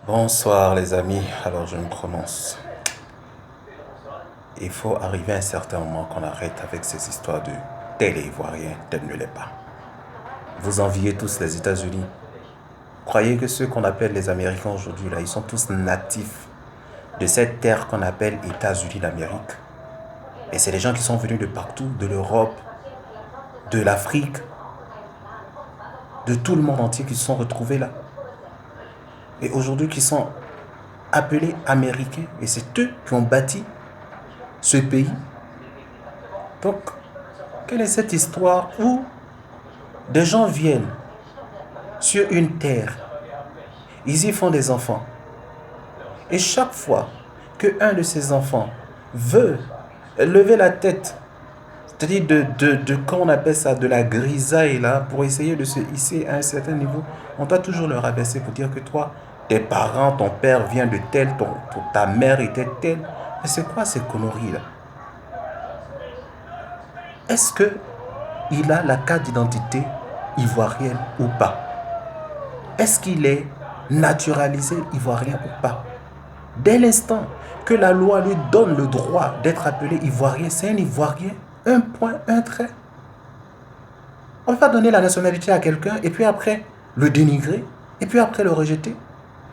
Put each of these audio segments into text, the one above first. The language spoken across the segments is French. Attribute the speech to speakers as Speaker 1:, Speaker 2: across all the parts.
Speaker 1: Bonsoir les amis, alors je me prononce. Il faut arriver à un certain moment qu'on arrête avec ces histoires de tel est ivoirien, tel ne l'est pas. Vous enviez tous les États-Unis. Croyez que ceux qu'on appelle les Américains aujourd'hui, là, ils sont tous natifs de cette terre qu'on appelle États-Unis d'Amérique. Et c'est des gens qui sont venus de partout, de l'Europe, de l'Afrique, de tout le monde entier qui se sont retrouvés là. Et aujourd'hui qui sont appelés Américains. Et c'est eux qui ont bâti ce pays. Donc, quelle est cette histoire où des gens viennent sur une terre, ils y font des enfants. Et chaque fois qu'un de ces enfants veut lever la tête, c'est-à-dire comment on appelle ça, de la grisaille là, pour essayer de se hisser à un certain niveau, on doit toujours le rabaisser pour dire que toi, tes parents, ton père vient de tel, ta mère était telle. Mais c'est quoi ces conneries là? Est-ce qu'il a la carte d'identité ivoirienne ou pas? Est-ce qu'il est naturalisé ivoirien ou pas? Dès l'instant que la loi lui donne le droit d'être appelé ivoirien, c'est un ivoirien, un point, un trait. On ne va pas donner la nationalité à quelqu'un et puis après le dénigrer et puis après le rejeter.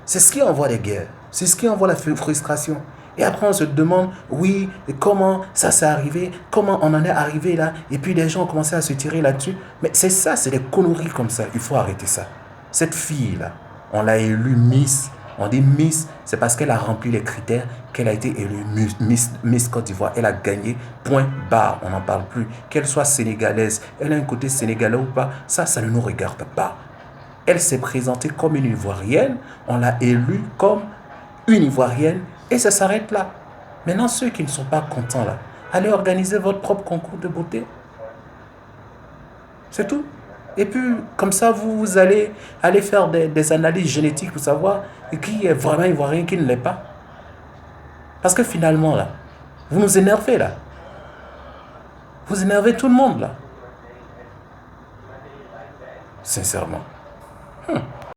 Speaker 1: C'est ce qui envoie les guerres, c'est ce qui envoie la frustration. Et après on se demande, oui, comment ça s'est arrivé, comment on en est arrivé là, et puis les gens ont commencé à se tirer là-dessus. Mais c'est ça, c'est des conneries comme ça, il faut arrêter ça. Cette fille-là, on l'a élue Miss. On dit Miss, c'est parce qu'elle a rempli les critères qu'elle a été élue Miss Côte d'Ivoire. Elle a gagné, point barre, on n'en parle plus. Qu'elle soit sénégalaise, elle a un côté sénégalais ou pas, ça ne nous regarde pas. Elle s'est présentée comme une Ivoirienne, on l'a élue comme une Ivoirienne et ça s'arrête là. Maintenant, ceux qui ne sont pas contents là, allez organiser votre propre concours de beauté. C'est tout. Et puis, comme ça, vous allez faire des analyses génétiques pour savoir qui est vraiment ivoirien, qui ne l'est pas. Parce que finalement, là, vous nous énervez, là. Vous énervez tout le monde, là. Sincèrement.